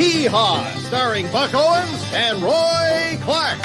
Hee-Haw, starring Buck Owens and Roy Clark.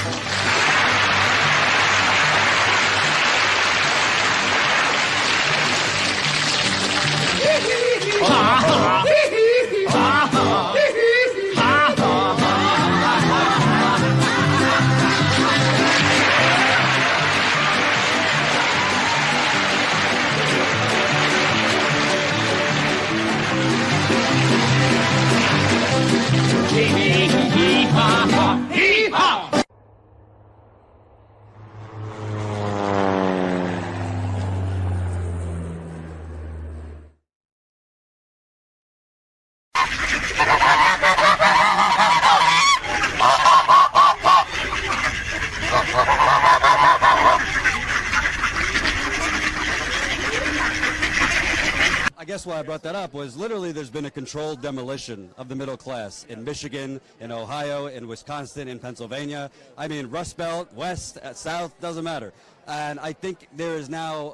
I guess why I brought that up was literally there's been a controlled demolition of the middle class in Michigan, in Ohio, in Wisconsin, in Pennsylvania. I mean, Rust Belt, West, South, doesn't matter. And I think there is now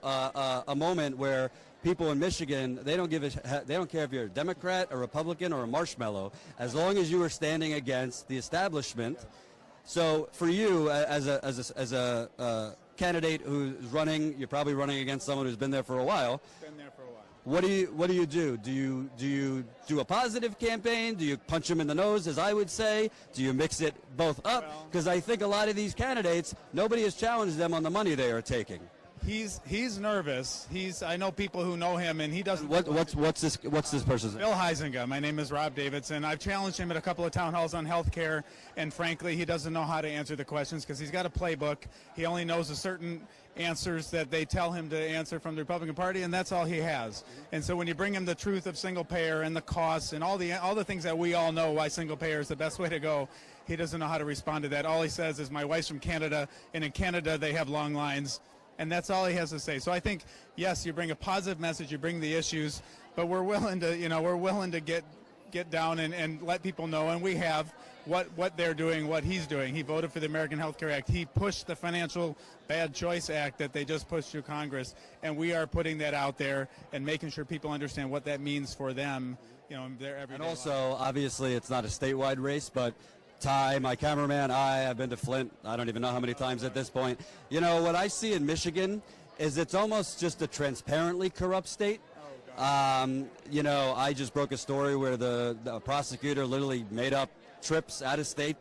a moment where people in Michigan, they don't care if you're a Democrat, a Republican, or a marshmallow, as long as you are standing against the establishment. So for you, as a candidate who's running, you're probably running against someone who's been there for a while. What do you do? Do you do a positive campaign? Do you punch them in the nose, as I would say? Do you mix it both up? Because I think a lot of these candidates, nobody has challenged them on the money they are taking. He's nervous. I know people who know him, and he doesn't. What's this person's name? Bill Huizenga. My name is Rob Davidson. I've challenged him at a couple of town halls on health care, and frankly, he doesn't know how to answer the questions because he's got a playbook. He only knows a certain answers that they tell him to answer from the Republican Party, and that's all he has. And so when you bring him the truth of single payer and the costs and all the things that we all know why single payer is the best way to go, he doesn't know how to respond to that. All he says is, my wife's from Canada, and in Canada they have long lines. And that's all he has to say. So I think, yes, you bring a positive message, you bring the issues, but we're willing to get down and let people know, and we have what they're doing, what he's doing. He voted for the American Health Care Act. He pushed the Financial Bad Choice Act that they just pushed through Congress, and we are putting that out there and making sure people understand what that means for them, in their everyday And also, lives. obviously, it's not a statewide race, but Ty, my cameraman, I've been to Flint, I don't even know how many times at this point. What I see in Michigan is it's almost just a transparently corrupt state. I just broke a story where the prosecutor literally made up trips out of state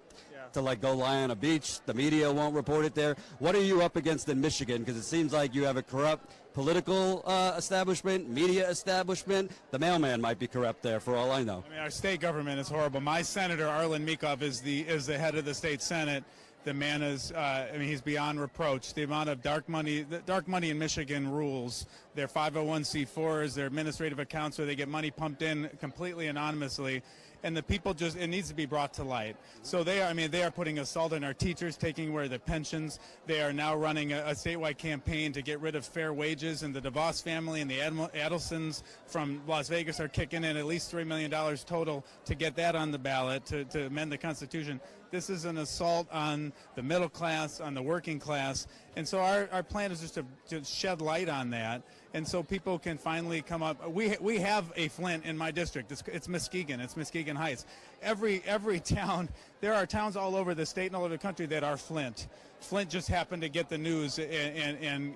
to go lie on a beach. The media won't report it there. What are you up against in Michigan? Because it seems like you have a corrupt political establishment, media establishment. The mailman might be corrupt there, for all I know. Our state government is horrible. My senator, Arlen Meekhoff, is the head of the state senate. The man is, he's beyond reproach. The amount of dark money in Michigan rules. Their 501c4s, their administrative accounts where they get money pumped in completely anonymously. And the people it needs to be brought to light. So they are putting assault on our teachers, taking away their pensions. They are now running a statewide campaign to get rid of fair wages, and the DeVos family and the Adelsons from Las Vegas are kicking in at least $3 million total to get that on the ballot to amend the Constitution. This is an assault on the middle class, on the working class. And so our plan is just to shed light on that. And so people can finally come up. We have a Flint in my district. It's Muskegon. It's Muskegon Heights. Every town, there are towns all over the state and all over the country that are Flint. Flint just happened to get the news and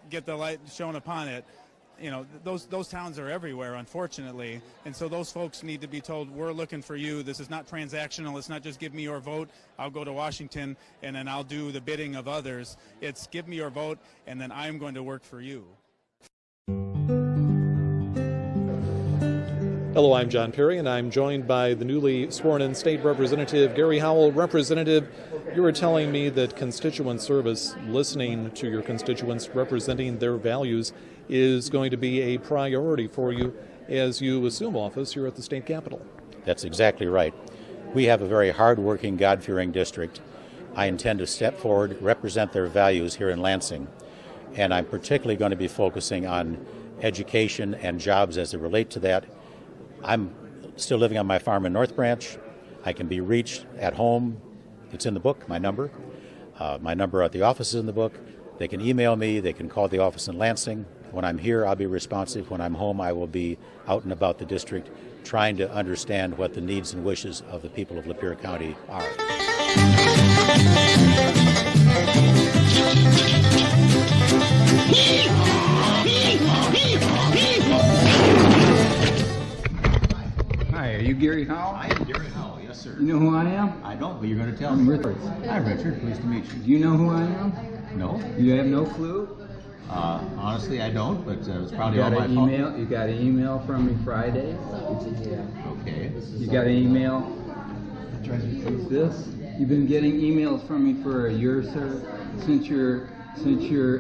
get the light shown upon it. Those towns are everywhere, unfortunately. And so those folks need to be told, we're looking for you. This is not transactional. It's not just give me your vote. I'll go to Washington and then I'll do the bidding of others. It's give me your vote and then I'm going to work for you. Hello, I'm John Perry, and I'm joined by the newly sworn-in State Representative Gary Howell. Representative, you were telling me that constituent service, listening to your constituents, representing their values, is going to be a priority for you as you assume office here at the state capitol. That's exactly right. We have a very hard-working, God-fearing district. I intend to step forward, represent their values here in Lansing, and I'm particularly going to be focusing on education and jobs as they relate to that. I'm still living on my farm in North Branch. I can be reached at home. It's in the book, my number. My number at the office is in the book. They can email me. They can call the office in Lansing. When I'm here, I'll be responsive. When I'm home, I will be out and about the district trying to understand what the needs and wishes of the people of Lapeer County are. Hi, are you Gary Howell? I am Gary Howell, yes sir. You know who I am? I don't, but you're going to tell I'm me. Richard. Hi Richard, pleased to meet you. Do you know who I am? No? You have no clue? Honestly I don't, but it's You probably all got my an fault. email? You got an email from me Friday? Okay. You got an email? What's this? You've been getting emails from me for a year, sir, since your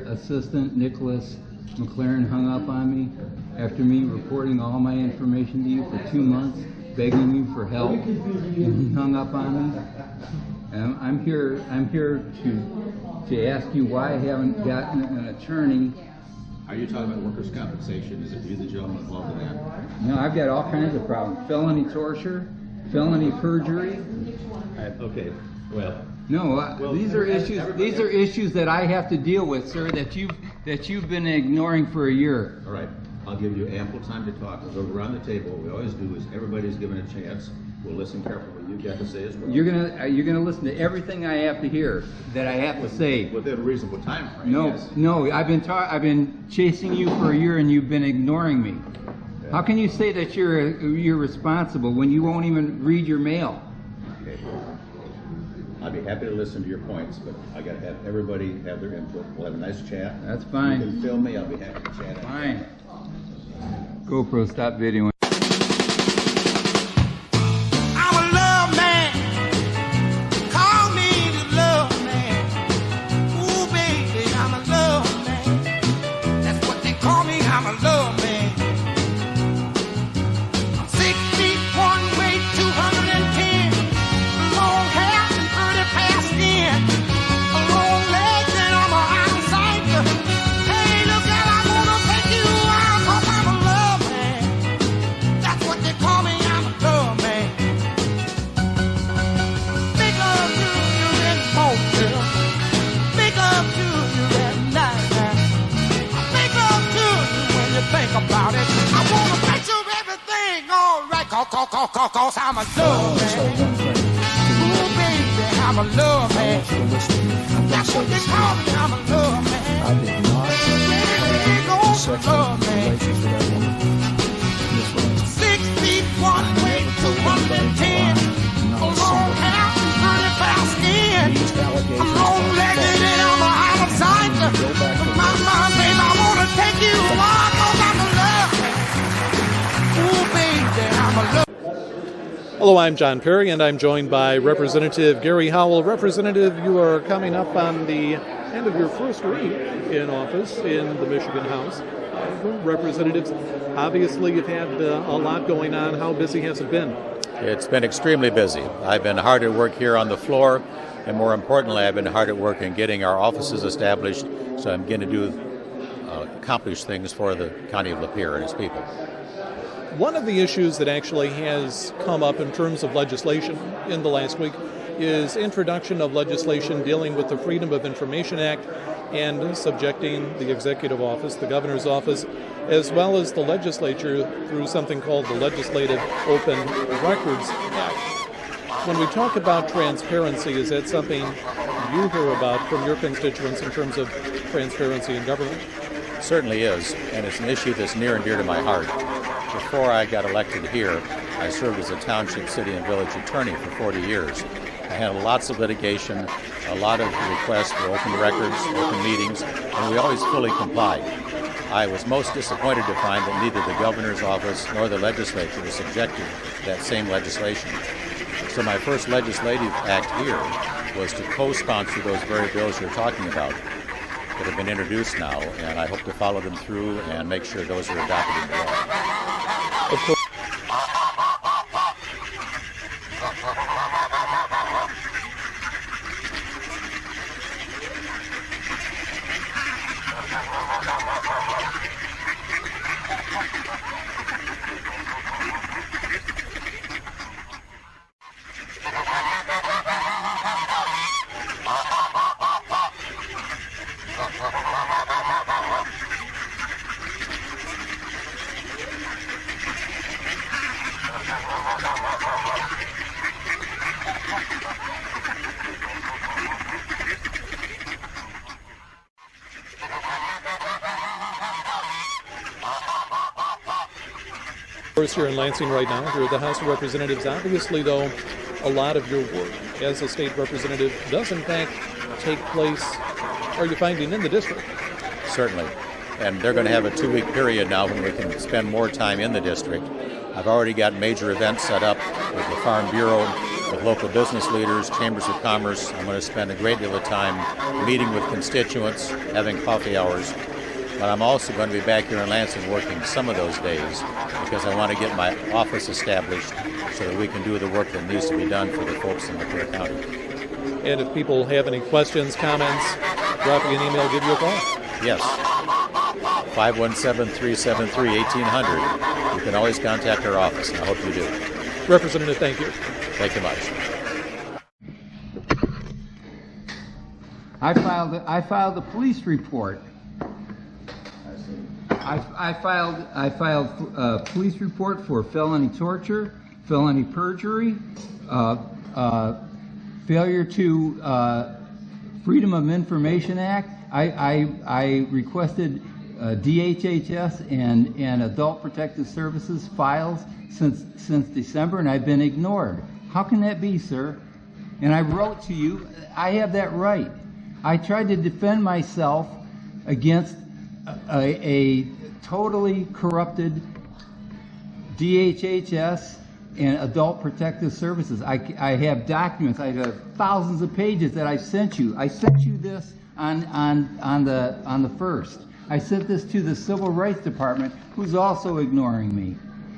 assistant Nicholas McLaren hung up on me after me reporting all my information to you for 2 months, begging you for help, and he hung up on me. And I'm here to ask you why I haven't gotten an attorney. Are you talking about workers' compensation? Is it you the gentleman involved in that? No, I've got all kinds of problems. Felony torture, felony perjury. Okay, well. No, these are issues that I have to deal with, sir, that you've been ignoring for a year. All right, I'll give you ample time to talk. We'll go around the table. What we always do is everybody's given a chance. We'll listen carefully. You've got to say as well. You're gonna listen to everything I have to hear that I have to say. Within a reasonable time frame. No, yes. no, I've been chasing you for a year and you've been ignoring me. How can you say that you're responsible when you won't even read your mail? Okay. I'd be happy to listen to your points, but I got to have everybody have their input. We'll have a nice chat. That's fine. You can film me. I'll be happy to chat. Fine. GoPro, stop videoing. I'm a love man. Call me the love man. Ooh, baby, I'm a love man. That's what they call me. I'm a love man. I'm 6 feet 1 weight, 210. Long hair and pretty past skin. A long legs and I'm a eyesight. Hey, look out, I wanna take you out 'cause I'm a love man. That's what they call me. I'm a love man. Make love to you in the morning. Make love to you at night. I make love to you when you think about it. I wanna make sure everything alright. Cause I'm a love man. Ooh, baby, I'm a love man. That's what they call me. I'm a love man. I did not Big have old sexual love man. relations with that woman. This was 6 feet 1 weight, 210. A long hair and pretty past skin. these allegations. I'm long-legged and I'm a out of sight. My baby, I wanna take you far 'cause I'm a love man. Ooh, baby, I'm a love. Hello, I'm John Perry, and I'm joined by Representative Gary Howell. Representative, you are coming up on the end of your first week in office in the Michigan House. Representatives, obviously you've had a lot going on. How busy has it been? It's been extremely busy. I've been hard at work here on the floor, and more importantly, I've been hard at work in getting our offices established, so I'm going to accomplish things for the County of Lapeer and its people. One of the issues that actually has come up in terms of legislation in the last week is introduction of legislation dealing with the Freedom of Information Act and subjecting the executive office, the governor's office, as well as the legislature through something called the Legislative Open Records Act. When we talk about transparency, is that something you hear about from your constituents in terms of transparency in government? Certainly is, and it's an issue that's near and dear to my heart. Before I got elected here, I served as a township, city, and village attorney for 40 years. I handled lots of litigation, a lot of requests for open records, open meetings, and we always fully complied. I was most disappointed to find that neither the governor's office nor the legislature was subjected to that same legislation. So my first legislative act here was to co-sponsor those very bills you're talking about that have been introduced now, and I hope to follow them through and make sure those are adopted into law. Of course. Of course, you're in Lansing right now. You're at the House of Representatives. Obviously, though, a lot of your work as a state representative does, in fact, take place, are you finding, in the district? Certainly. And they're going to have a 2-week period now when we can spend more time in the district. I've already got major events set up with the Farm Bureau, with local business leaders, chambers of commerce. I'm going to spend a great deal of time meeting with constituents, having coffee hours. But I'm also going to be back here in Lansing working some of those days because I want to get my office established so that we can do the work that needs to be done for the folks in Lapeer County. And if people have any questions, comments, drop me an email, give you a call. Yes. 517-373-1800. You can always contact our office, and I hope you do. Representative, thank you. Thank you much. I filed a police report. I filed a police report for felony torture, felony perjury, failure to Freedom of Information Act. I requested DHHS and Adult Protective Services files since December, and I've been ignored. How can that be, sir? And I wrote to you. I have that right. I tried to defend myself against a totally corrupted DHHS and Adult Protective Services. I have documents. I have thousands of pages that I sent you. I sent you this on the 1st. I sent this to the Civil Rights Department, who's also ignoring me.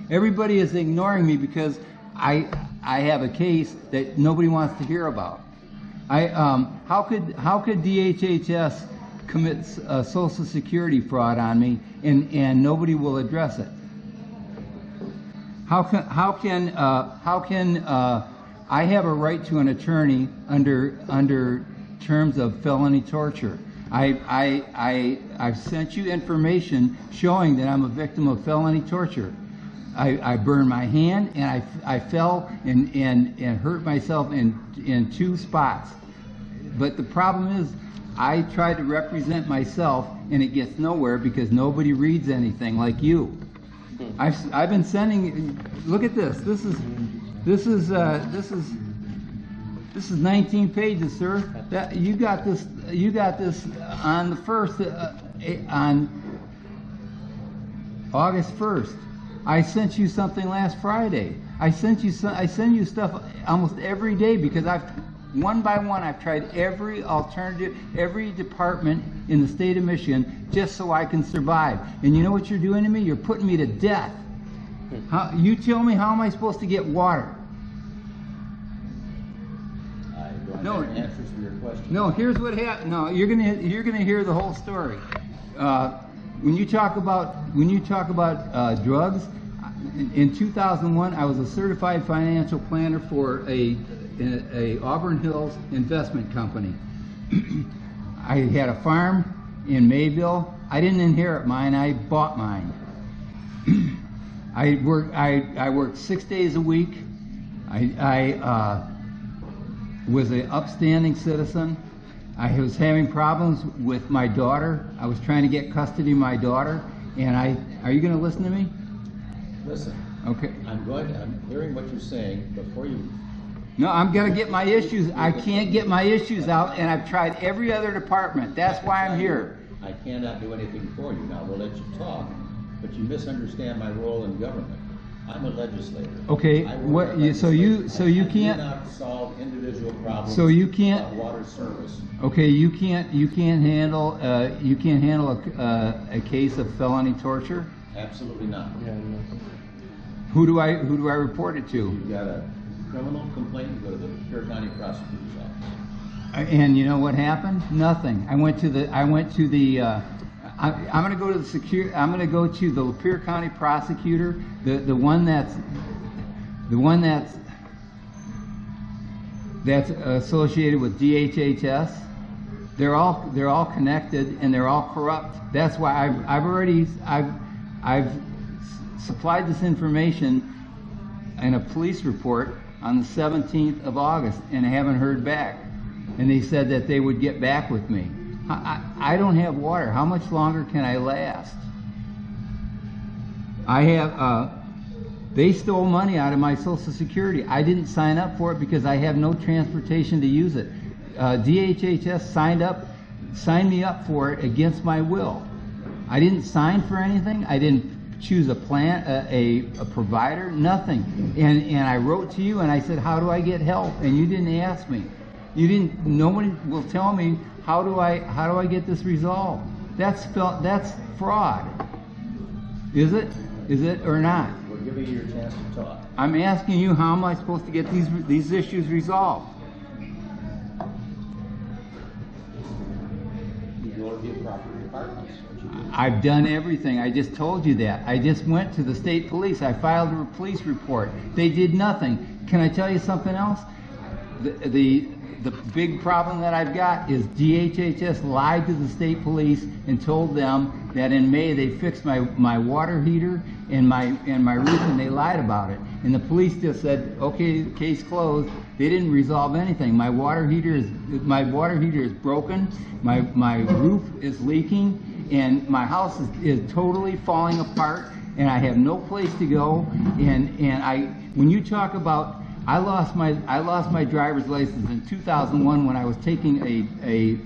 Everybody is ignoring me because I have a case that nobody wants to hear about. How could DHHS commit Social Security fraud on me and nobody will address it? How can I have a right to an attorney under terms of felony torture? I've sent you information showing that I'm a victim of felony torture. I burned my hand and I fell and hurt myself in 2 spots. But the problem is, I try to represent myself and it gets nowhere because nobody reads anything like you. I've been sending. Look at this. This is 19 pages, sir. You got this on the 1st, on August 1st. I sent you something last Friday. I send you stuff almost every day because one by one I've tried every alternative, every department in the state of Michigan just so I can survive. And you know what you're doing to me? You're putting me to death. You tell me, how am I supposed to get water? No answers to your question. No, here's what happened. No, you're gonna hear the whole story. When you talk about drugs, in 2001, I was a certified financial planner for a Auburn Hills investment company. I had a farm in Mayville. I didn't inherit mine. I bought mine. I worked 6 days a week. I was an upstanding citizen. I was having problems with my daughter. I was trying to get custody of my daughter. And are you going to listen to me? Listen. Okay. I'm hearing what you're saying before you. No, I'm going to get my issues. I can't get my issues out, and I've tried every other department. That's why I'm here. I cannot do anything for you. Now, we'll let you talk, but you misunderstand my role in government. I'm a legislator. Okay. So you can't. I do not solve individual problems. So you can't. Water service. Okay. You can't handle a case of felony torture. Absolutely not. Yeah, no. Who do I report it to? You've got a criminal complaint. You go to the Lapeer County Prosecutor's Office. And you know what happened? Nothing. I'm going to go to the Lapeer County Prosecutor, the one that's associated with DHHS. They're all connected and they're all corrupt. That's why I've supplied this information in a police report on the 17th of August, and I haven't heard back. And they said that they would get back with me. I don't have water. How much longer can I last? I have They stole money out of my Social Security. I didn't sign up for it because I have no transportation to use it. DHHS signed me up for it against my will. I didn't sign for anything. I didn't choose a plan, a provider, nothing. And I wrote to you and I said, how do I get help? And you didn't ask me. You didn't. Nobody will tell me how do I get this resolved. That's fraud. Is it? Is it or not? We're giving you your chance to talk. I'm asking you, how am I supposed to get these issues resolved? You want to be a property department. I've done everything. I just told you that. I just went to the state police. I filed a police report. They did nothing. Can I tell you something else? The big problem that I've got is DHHS lied to the state police and told them that in May they fixed my water heater and my roof, and they lied about it. And the police just said, okay, case closed. They didn't resolve anything. My water heater is broken. My roof is leaking, and my house is totally falling apart, and I have no place to go. And when you talk about, I lost my driver's license in 2001 when I was taking a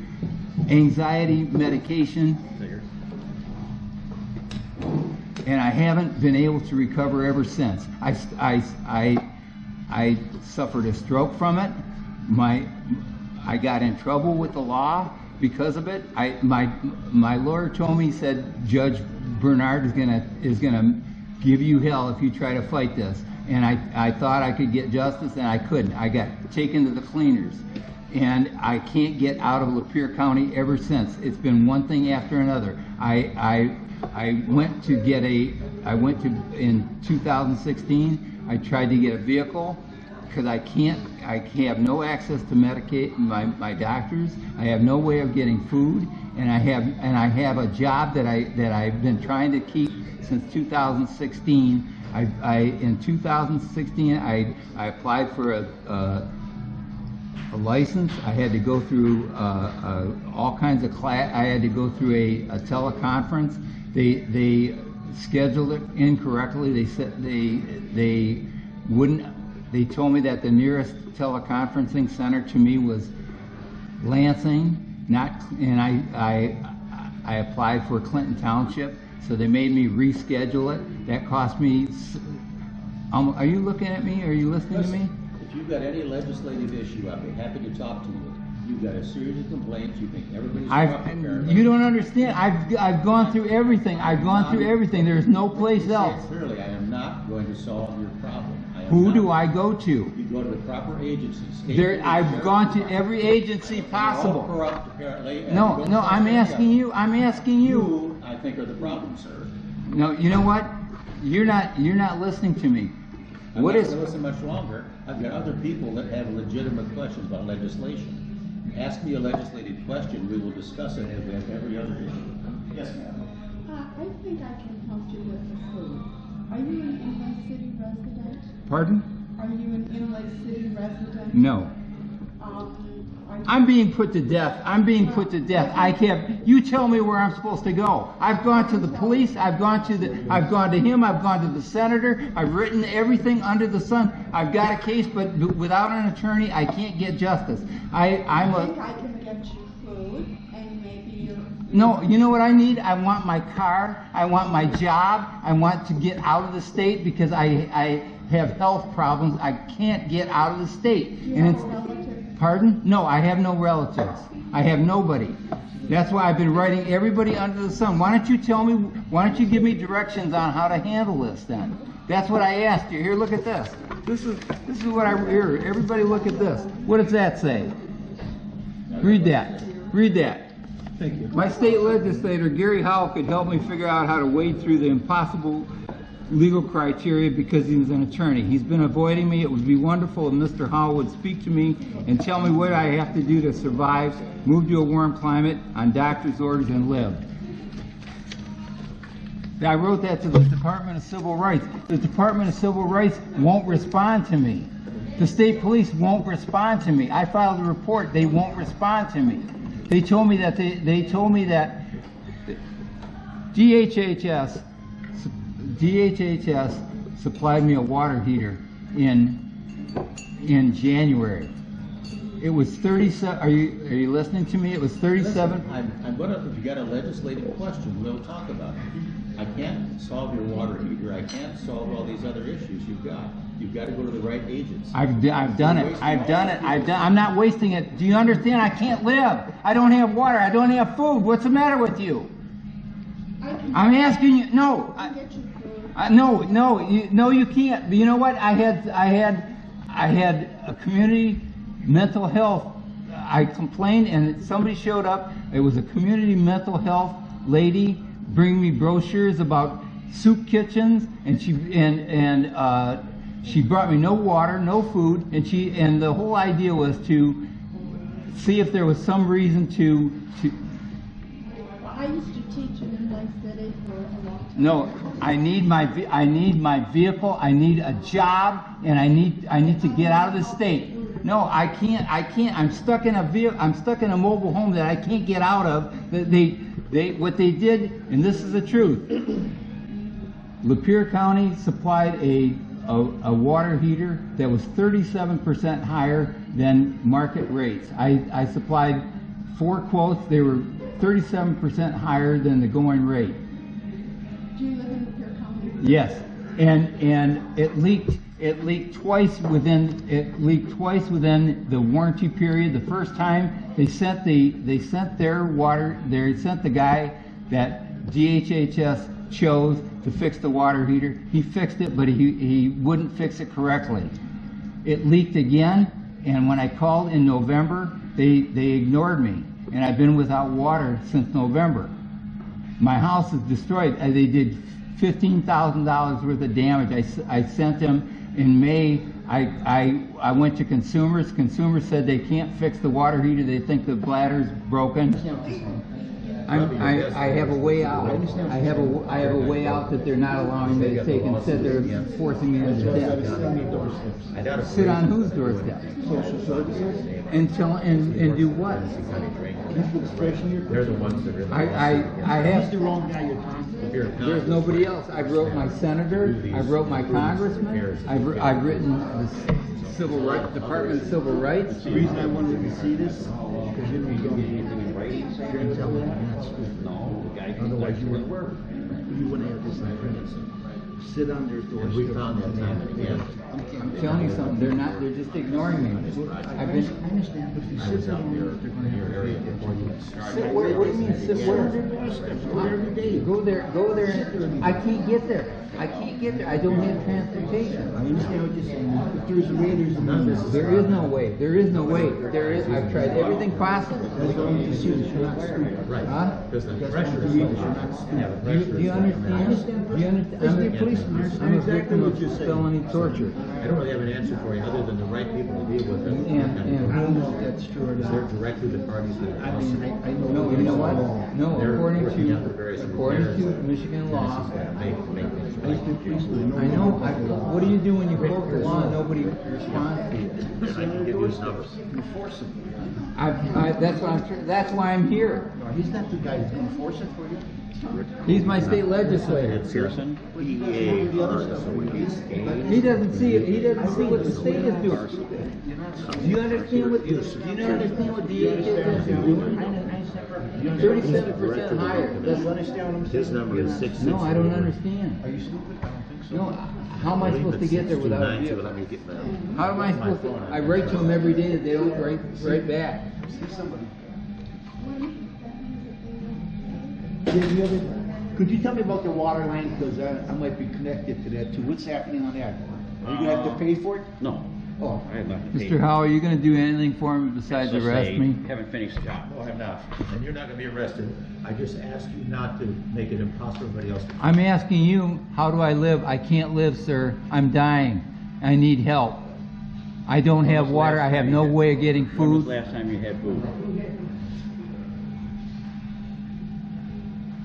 anxiety medication, and I haven't been able to recover ever since. I suffered a stroke from it. I got in trouble with the law because of it. My lawyer told me, he said, Judge Bernard is gonna give you hell if you try to fight this. And I thought I could get justice, and I couldn't. I got taken to the cleaners, and I can't get out of Lapeer County ever since. It's been one thing after another. I went to in 2016. I tried to get a vehicle because I have no access to medicate my doctors. I have no way of getting food, and I have a job that I've been trying to keep since 2016. In 2016, I applied for a license. I had to go through all kinds of class. I had to go through a teleconference. They scheduled it incorrectly. They said they wouldn't. They told me that the nearest teleconferencing center to me was Lansing, and I applied for Clinton Township. So they made me reschedule it. That cost me. Are you looking at me? Are you listening to me? If you've got any legislative issue, I'd be happy to talk to you. You've got a series of complaints. You think everybody's corrupt. You don't understand. I've gone through everything. I've gone through everything. There's no place else. Clearly, I am not going to solve your problem. Who do I go to? You go to the proper agencies. I've gone to every agency possible. They're all corrupt, apparently. No, I'm asking you. I'm asking you. You, I think, are the problem, sir. No, you know what? You're not listening to me. I'm not going to listen much longer. I've got other people that have legitimate questions about legislation. Ask me a legislative question. We will discuss it as we have every other issue. Yes, ma'am. I think I can help you with the food. Are you an Inlet City resident? Pardon? Are you an Inlet City resident? No. I'm being put to death. I'm being put to death. I can't. You tell me where I'm supposed to go. I've gone to the police. I've gone to him. I've gone to the senator. I've written everything under the sun. I've got a case, but without an attorney, I can't get justice. I think I can get you food and maybe No, you know what I need? I want my car. I want my job. I want to get out of the state because I have health problems. I can't get out of the state. Do you have a relative? Pardon? No, I have no relatives. I have nobody. That's why I've been writing everybody under the sun. Why don't you tell me, why don't you give me directions on how to handle this then? That's what I asked you. Here, look at this. This is what I hear. Everybody look at this. What does that say? Read that. Read that. Thank you. My state legislator, Gary Howell, could help me figure out how to wade through the impossible legal criteria because he's an attorney. He's been avoiding me. It would be wonderful if Mr. Howell would speak to me and tell me what I have to do to survive, move to a warm climate, on doctor's orders, and live. I wrote that to the Department of Civil Rights. The Department of Civil Rights won't respond to me. The state police won't respond to me. I filed a report. They won't respond to me. They told me that DHHS supplied me a water heater in January. It was 37. Are you listening to me? It was 37. I'm gonna. If you got a legislative question, we'll talk about it. I can't solve your water heater. I can't solve all these other issues you've got. You've got to go to the right agency. I've done it. I'm not wasting it. Do you understand? I can't live. I don't have water. I don't have food. What's the matter with you? I'm asking you. No. No, you can't. You know what? I had a community mental health. I complained, and somebody showed up. It was a community mental health lady bring me brochures about soup kitchens, and she brought me no water, no food, and the whole idea was to see if there was some reason to. I used to teach in my city for a long time. No, I need my vehicle. I need a job, and I need to get out of the state. No, I can't. I'm stuck in a mobile home that I can't get out of. What they did, and this is the truth. Lapeer County supplied a water heater that was 37% higher than market rates. I supplied 4 quotes. They were 37% higher than the going rate. Do you live in Lapeer County? Yes, and it leaked twice within the warranty period. The first time they sent the guy that DHHS chose to fix the water heater. He fixed it, but he wouldn't fix it correctly. It leaked again, and when I called in November, they ignored me, and I've been without water since November. My house is destroyed. They did $15,000 worth of damage. I sent them in May. I went to consumers. Consumers said they can't fix the water heater. They think the bladder's broken. I have a way out. I have a way out that they're not allowing me to take. Instead, they're forcing me into debt. Sit on whose doorstep? Social services. And do what? They're the ones that are. I have. He's the wrong guy you're talking to. There's nobody else. I wrote my senator. I wrote my congressman. I've written the Civil Rights Department of Civil Rights. The reason I wanted to see this because you don't get anything in writing. You're going to tell them that's no. Otherwise, you wouldn't have this in print. Sit on their doorstep. We found that time and again. I'm telling you something. They're just ignoring me. I understand, but if you sit down here, they're going to have to pay for you. Sit where? What do you mean sit where? Go there every day. Go there. I can't get there. I don't have transportation. I understand what you're saying. If there's a way, there's a way. There is no way. There is no way. I've tried everything possible. As long as you see that you're not stupid. Right. Huh? Because the That's pressure not is the so reason you're not much. stupid. Yeah, the pressure Do you is so understand? much. Do you understand? As a policeman, I'm a exactly victim what of you're saying. felony torture. I don't really have an answer for you other than the right people to deal with it. And I don't know if that's true or Because not. they're directly the parties that are I mean, I know. No, you know what? No, They're according working out the various to repairs. Michigan law. Make things I used to be a policeman. I know. What do you do when you quote the law and nobody responds to you? I can give you his numbers. Enforce him. That's why I'm here. No, he's not the guy who's going to force it for you. He's my state legislator. Pearson? He doesn't see it. He doesn't see what the state is doing. Do you understand what DHHS is doing? 37% higher. His number is 660. No, I don't understand. Are you stupid? I don't think so. No, how am I supposed to get there without a vehicle? Let me get that. How am I supposed to? I write to them every day that they don't write back. See somebody. Could you tell me about the water line? Because I might be connected to that too. What's happening on that? Are you going to have to pay for it? No. Oh. I have not to pay. Mr. Howell, are you going to do anything for me besides Just arrest say, me? Haven't finished the job. No, I have not. And you're not going to be arrested. I just asked you not to make it impossible for everybody else to. I'm asking you, how do I live? I can't live, sir. I'm dying. I need help. I don't have water. I have no way of getting When was food. the last time you had food?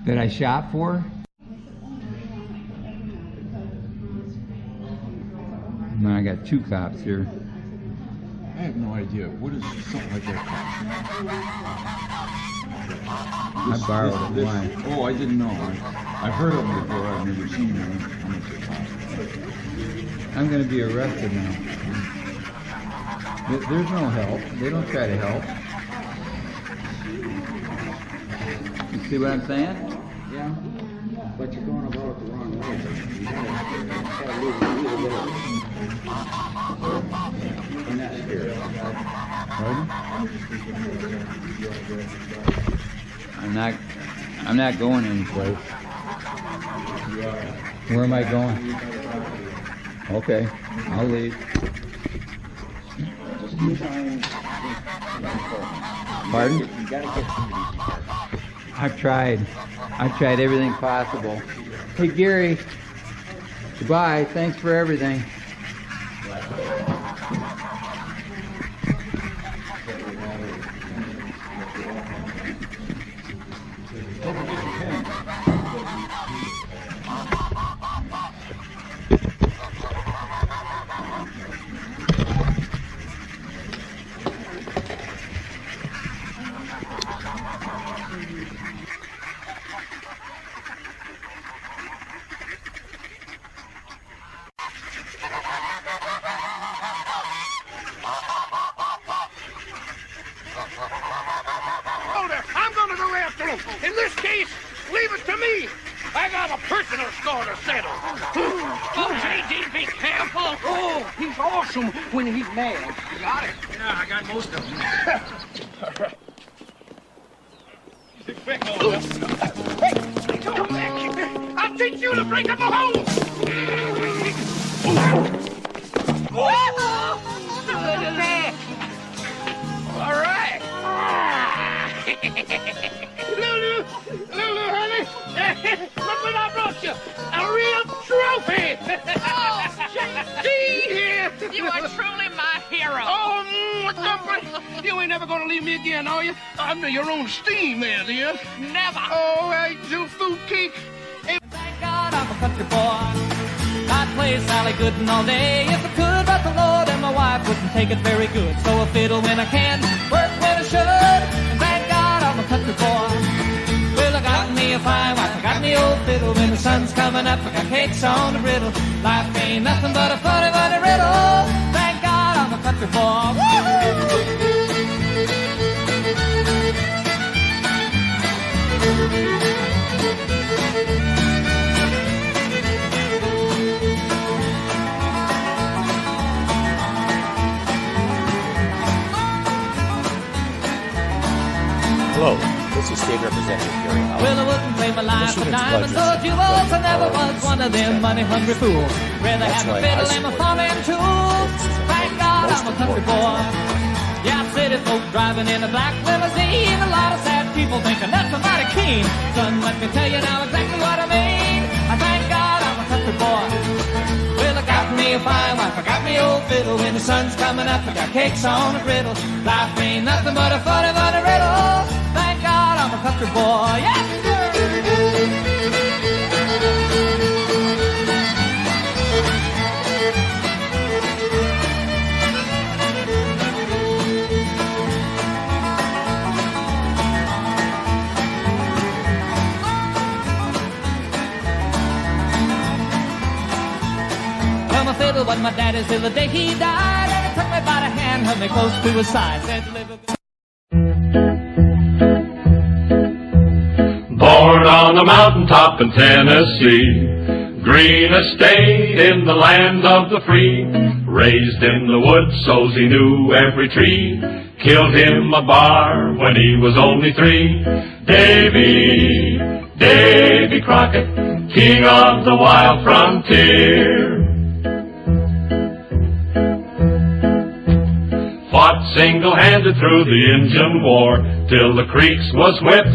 That I shot for? No, I got 2 cops here. I have no idea. What is something like that I borrowed it. Why? Oh, I didn't know. I've heard of them before. I've never seen them. How much it costs. I'm going to be arrested now. There's no help. They don't try to help. You see what I'm saying? Yeah, but you're going about it the wrong way. You gotta lose a little bit in that spirit. Pardon? I'm not going anyplace. Where am I going? Okay, I'll leave. Pardon? You gotta get I've tried everything possible. Hey Gary, goodbye, thanks for everything. I'm gonna go after him. In this case, leave it to me. I got a personal score to settle. Oh, J.D. be careful. Oh, he's awesome when he's mad. You got it? Yeah, I got most of them. Hey, come back here. I'll teach you to break up a hole. All right. Lulu, honey, look what I brought you. A real trophy. Oh, See here. you are truly my hero. Oh, you ain't never gonna leave me again, are you? Under your own steam there, dear. Never. Oh, I do food cake. Thank God I'm a country boy. I'd play Sally Gooden all day if I could, but the Lord and my wife wouldn't take it very good. So I fiddle when I can, work when I should. Thank God I'm a country boy. Well, I got me a fine wife, I got me old fiddle. When the sun's coming up, I got cakes on the griddle. Life ain't nothing but a funny, funny riddle. Thank God I'm a country boy. Hello, this is State Representative Gary Howell. Well, I wouldn't play my life for diamonds or jewels. I never was one of them money-hungry fools. Rather have a fiddle and my farming tools. Thank God I'm a country boy. Yeah, city folk driving in a black limousine. A lot of sad people thinking that's a mighty keen. Son, let me tell you now exactly what I mean. I thank God I'm a country boy. Well, I got me a fine wife, I got me old fiddle. When the sun's coming up, I got cakes on a griddle. Life ain't nothing but a funny, funny riddle. Thank God I'm a country boy. Yes, sir. Well, my fiddle was my daddy's till the day he died. And he took me by the hand, held me close to his side. Said, live a good... Born on a mountaintop in Tennessee, green estate in the land of the free, raised in the woods so he knew every tree, killed him a bar when he was only 3. Davy Crockett, king of the wild frontier. Fought single-handed through the Injun War, till the creeks was whipped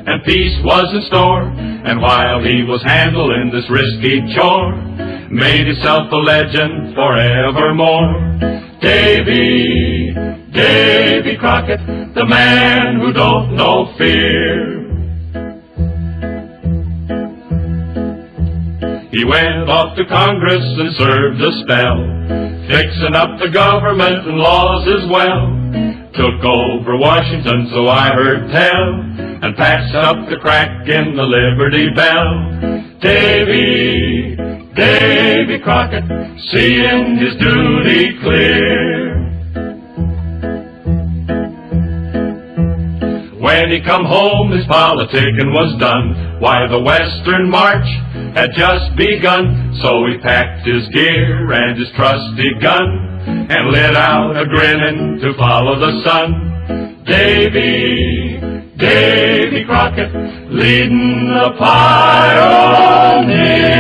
and peace was in store. And while he was handling this risky chore, made himself a legend forevermore. Davy Crockett, the man who don't know fear. He went off to Congress and served a spell, fixing up the government and laws as well. Took over Washington, so I heard tell, and patched up the crack in the Liberty Bell. Davy Crockett, seeing his duty clear. When he come home, his politicking was done. Why, the Western March had just begun. So he packed his gear and his trusty gun and lit out a grinning to follow the sun. Davy Crockett, leading the pioneer.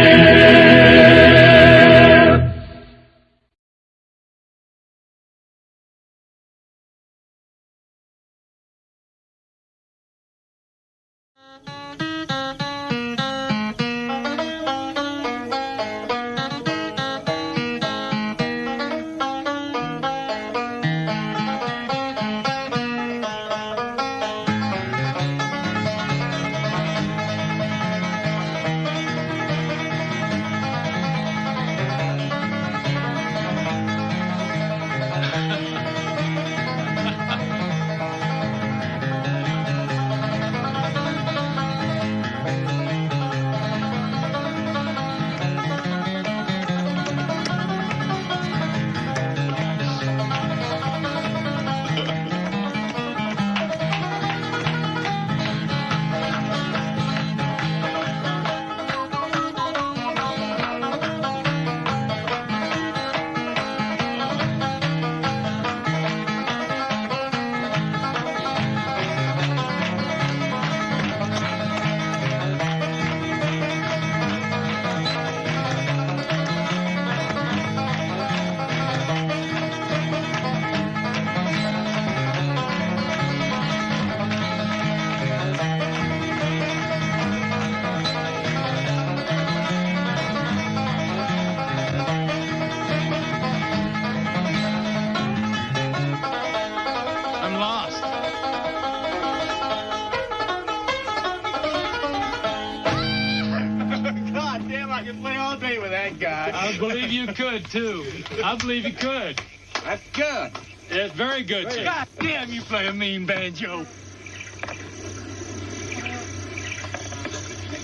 I believe you could, too. I believe you could. That's good. It's very good, Chief. God damn, you play a mean banjo.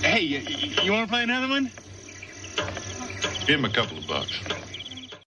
Hey, you want to play another one? Give him a couple of bucks.